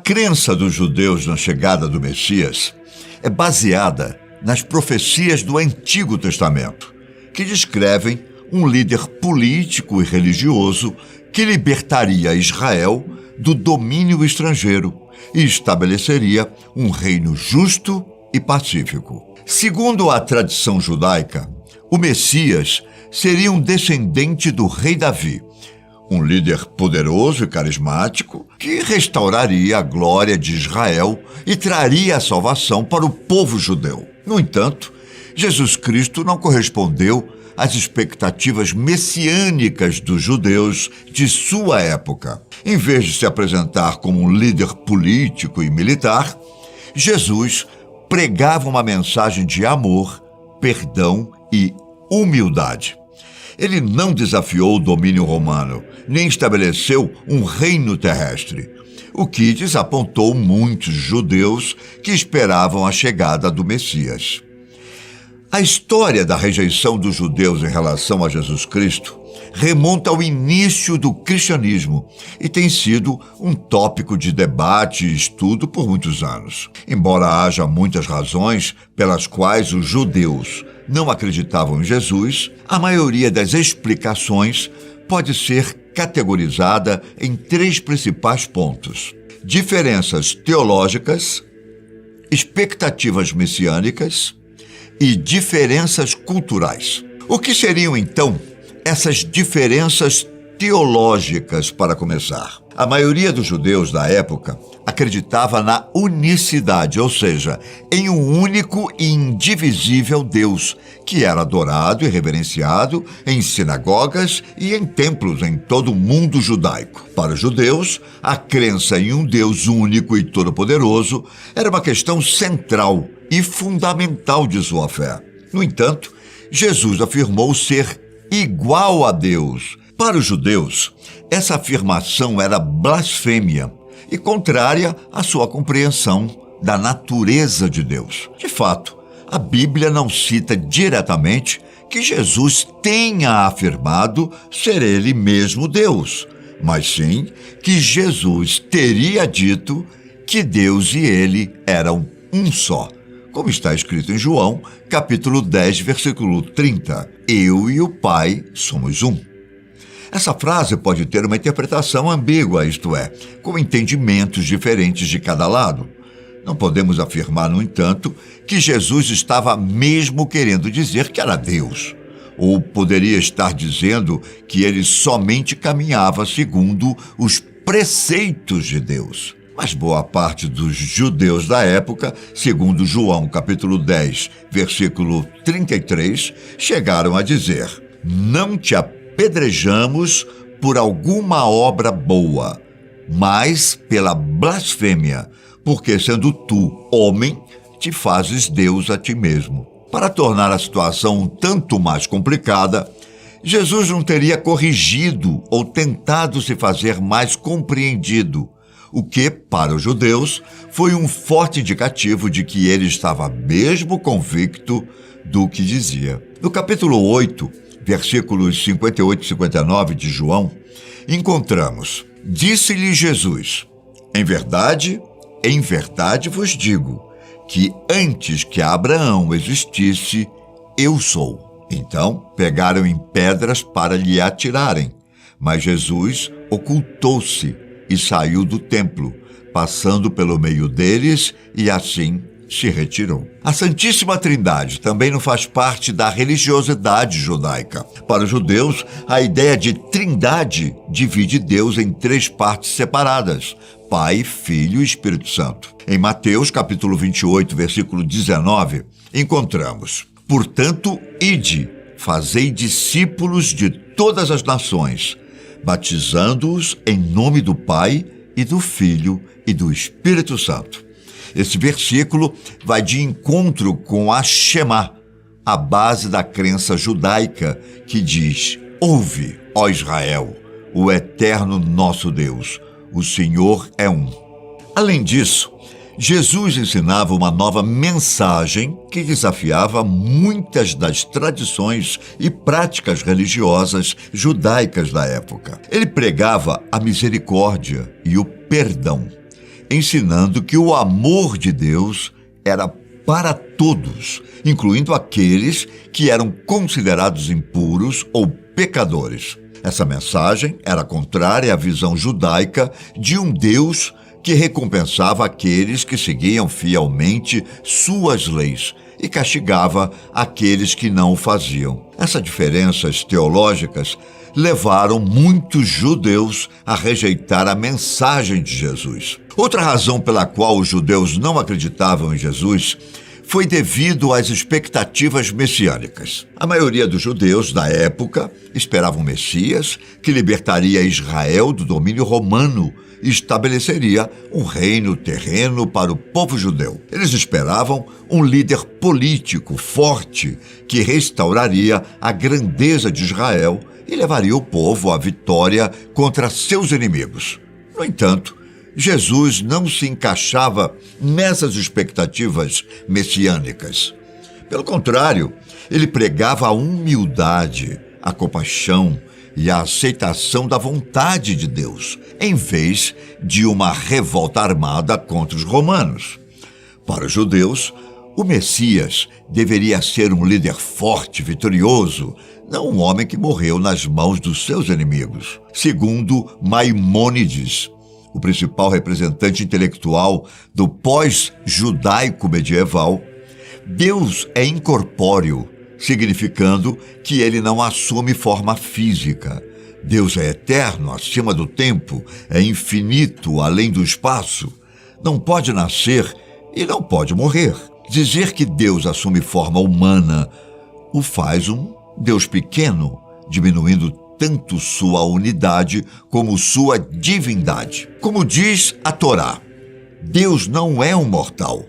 crença dos judeus na chegada do Messias é baseada nas profecias do Antigo Testamento, que descrevem um líder político e religioso que libertaria Israel do domínio estrangeiro e estabeleceria um reino justo e pacífico. Segundo a tradição judaica, o Messias seria um descendente do rei Davi, um líder poderoso e carismático que restauraria a glória de Israel e traria a salvação para o povo judeu. No entanto, Jesus Cristo não correspondeu às expectativas messiânicas dos judeus de sua época. Em vez de se apresentar como um líder político e militar, Jesus pregava uma mensagem de amor, perdão e humildade. Ele não desafiou o domínio romano, nem estabeleceu um reino terrestre, o que desapontou muitos judeus que esperavam a chegada do Messias. A história da rejeição dos judeus em relação a Jesus Cristo remonta ao início do cristianismo e tem sido um tópico de debate e estudo por muitos anos. Embora haja muitas razões pelas quais os judeus não acreditavam em Jesus, a maioria das explicações pode ser categorizada em 3 principais pontos: diferenças teológicas, expectativas messiânicas e diferenças culturais. O que seriam, então, essas diferenças teológicas, para começar? A maioria dos judeus da época acreditava na unicidade, ou seja, em um único e indivisível Deus, que era adorado e reverenciado em sinagogas e em templos em todo o mundo judaico. Para os judeus, a crença em um Deus único e todo-poderoso era uma questão central e fundamental de sua fé. No entanto, Jesus afirmou ser igual a Deus. Para os judeus, essa afirmação era blasfêmia e contrária à sua compreensão da natureza de Deus. De fato, a Bíblia não cita diretamente que Jesus tenha afirmado ser ele mesmo Deus, mas sim que Jesus teria dito que Deus e ele eram um só, como está escrito em João, capítulo 10, versículo 30. Eu e o Pai somos um. Essa frase pode ter uma interpretação ambígua, isto é, com entendimentos diferentes de cada lado. Não podemos afirmar, no entanto, que Jesus estava mesmo querendo dizer que era Deus, ou poderia estar dizendo que ele somente caminhava segundo os preceitos de Deus. Mas boa parte dos judeus da época, segundo João capítulo 10, versículo 33, chegaram a dizer: não te apedrejamos por alguma obra boa, mas pela blasfêmia, porque sendo tu homem, te fazes Deus a ti mesmo. Para tornar a situação um tanto mais complicada, Jesus não teria corrigido ou tentado se fazer mais compreendido, o que, para os judeus, foi um forte indicativo de que ele estava mesmo convicto do que dizia. No capítulo 8, versículos 58 e 59 de João, encontramos: disse-lhe Jesus: em verdade vos digo, que antes que Abraão existisse, eu sou. Então pegaram em pedras para lhe atirarem, mas Jesus ocultou-se e saiu do templo, passando pelo meio deles, e assim se retirou. A Santíssima Trindade também não faz parte da religiosidade judaica. Para os judeus, a ideia de trindade divide Deus em 3 partes separadas: Pai, Filho e Espírito Santo. Em Mateus, capítulo 28, versículo 19, encontramos: portanto, ide, fazei discípulos de todas as nações, batizando-os em nome do Pai e do Filho e do Espírito Santo. Esse versículo vai de encontro com a Shema, a base da crença judaica, que diz: ouve, ó Israel, o eterno nosso Deus, o Senhor é um. Além disso, Jesus ensinava uma nova mensagem que desafiava muitas das tradições e práticas religiosas judaicas da época. Ele pregava a misericórdia e o perdão. ensinando que o amor de Deus era para todos, incluindo aqueles que eram considerados impuros ou pecadores. Essa mensagem era contrária à visão judaica de um Deus que recompensava aqueles que seguiam fielmente suas leis e castigava aqueles que não o faziam. Essas diferenças teológicas levaram muitos judeus a rejeitar a mensagem de Jesus. Outra razão pela qual os judeus não acreditavam em Jesus foi devido às expectativas messiânicas. A maioria dos judeus da época esperava um Messias que libertaria Israel do domínio romano e estabeleceria um reino terreno para o povo judeu. Eles esperavam um líder político forte que restauraria a grandeza de Israel e levaria o povo à vitória contra seus inimigos. No entanto, Jesus não se encaixava nessas expectativas messiânicas. Pelo contrário, ele pregava a humildade, a compaixão e a aceitação da vontade de Deus, em vez de uma revolta armada contra os romanos. Para os judeus, o Messias deveria ser um líder forte, vitorioso, não um homem que morreu nas mãos dos seus inimigos. Segundo Maimônides, o principal representante intelectual do pós-judaico medieval, Deus é incorpóreo, significando que ele não assume forma física. Deus é eterno, acima do tempo, é infinito, além do espaço. Não pode nascer e não pode morrer. Dizer que Deus assume forma humana o faz um Deus pequeno, diminuindo tanto sua unidade como sua divindade. Como diz a Torá, Deus não é um mortal.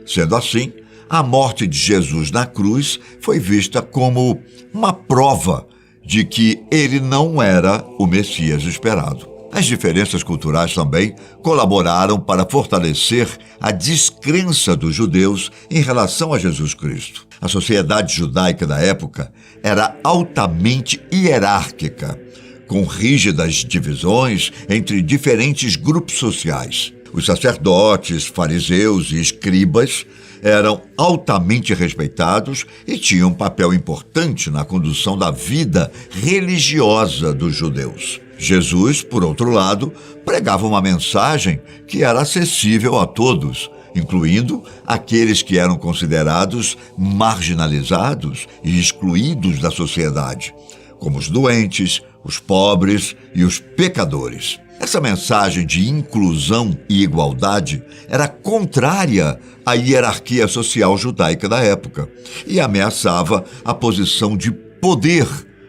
Sendo assim, a morte de Jesus na cruz foi vista como uma prova de que ele não era o Messias esperado. As diferenças culturais também colaboraram para fortalecer a descrença dos judeus em relação a Jesus Cristo. A sociedade judaica da época era altamente hierárquica, com rígidas divisões entre diferentes grupos sociais. Os sacerdotes, fariseus e escribas eram altamente respeitados e tinham um papel importante na condução da vida religiosa dos judeus. Jesus, por outro lado, pregava uma mensagem que era acessível a todos, incluindo aqueles que eram considerados marginalizados e excluídos da sociedade, como os doentes, os pobres e os pecadores. Essa mensagem de inclusão e igualdade era contrária à hierarquia social judaica da época e ameaçava a posição de poder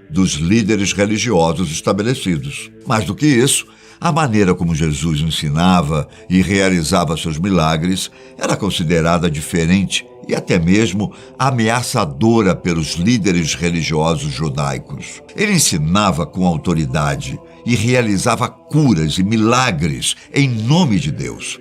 dos líderes religiosos estabelecidos. Mais do que isso, a maneira como Jesus ensinava e realizava seus milagres era considerada diferente e até mesmo ameaçadora pelos líderes religiosos judaicos. Ele ensinava com autoridade e realizava curas e milagres em nome de Deus,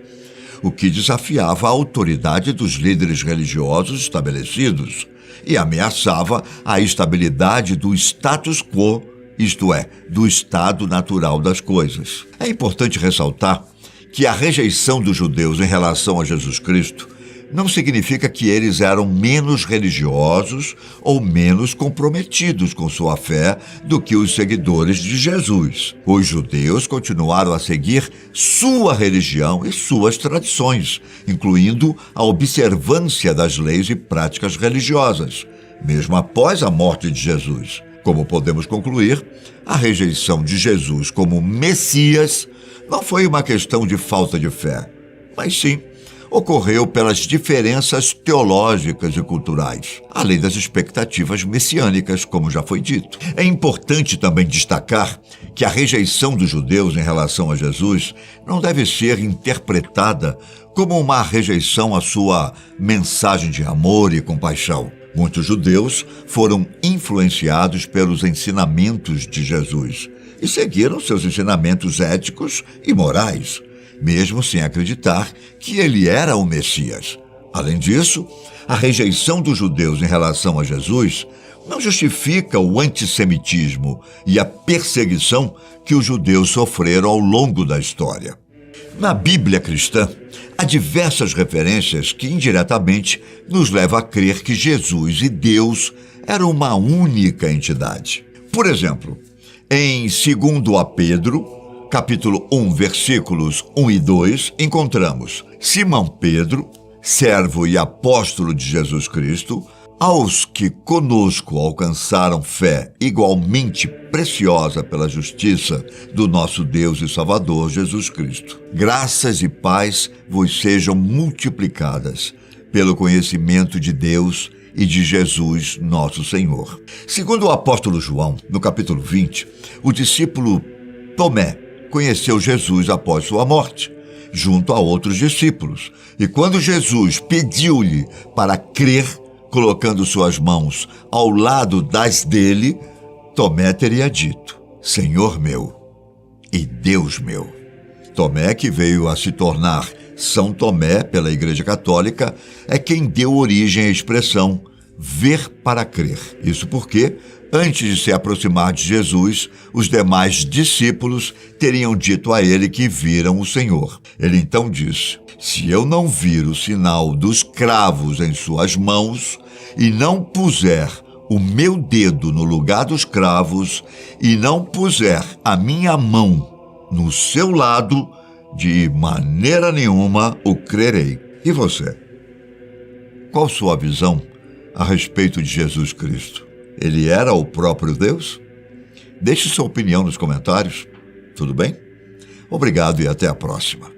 o que desafiava a autoridade dos líderes religiosos estabelecidos e ameaçava a estabilidade do status quo, isto é, do estado natural das coisas. É importante ressaltar que a rejeição dos judeus em relação a Jesus Cristo não significa que eles eram menos religiosos ou menos comprometidos com sua fé do que os seguidores de Jesus. Os judeus continuaram a seguir sua religião e suas tradições, incluindo a observância das leis e práticas religiosas, mesmo após a morte de Jesus. Como podemos concluir, a rejeição de Jesus como Messias não foi uma questão de falta de fé, mas sim ocorreu pelas diferenças teológicas e culturais, além das expectativas messiânicas, como já foi dito. É importante também destacar que a rejeição dos judeus em relação a Jesus não deve ser interpretada como uma rejeição à sua mensagem de amor e compaixão. Muitos judeus foram influenciados pelos ensinamentos de Jesus e seguiram seus ensinamentos éticos e morais, mesmo sem acreditar que ele era o Messias. Além disso, a rejeição dos judeus em relação a Jesus não justifica o antissemitismo e a perseguição que os judeus sofreram ao longo da história. Na Bíblia cristã, há diversas referências que indiretamente nos levam a crer que Jesus e Deus eram uma única entidade. Por exemplo, em 2 Pedro, capítulo 1, versículos 1 e 2, encontramos Simão Pedro, servo e apóstolo de Jesus Cristo, aos que conosco alcançaram fé igualmente preciosa pela justiça do nosso Deus e Salvador Jesus Cristo. Graças e paz vos sejam multiplicadas pelo conhecimento de Deus e de Jesus, nosso Senhor. Segundo o apóstolo João, no capítulo 20, o discípulo Tomé conheceu Jesus após sua morte, junto a outros discípulos. E quando Jesus pediu-lhe para crer, colocando suas mãos ao lado das dele, Tomé teria dito: Senhor meu e Deus meu. Tomé, que veio a se tornar São Tomé pela Igreja Católica, é quem deu origem à expressão ver para crer. Isso porque, antes de se aproximar de Jesus, os demais discípulos teriam dito a ele que viram o Senhor. Ele então disse: se eu não vir o sinal dos cravos em suas mãos e não puser o meu dedo no lugar dos cravos e não puser a minha mão no seu lado, de maneira nenhuma o crerei. E você? Qual sua visão a respeito de Jesus Cristo? Ele era o próprio Deus? Deixe sua opinião nos comentários. Tudo bem? Obrigado e até a próxima.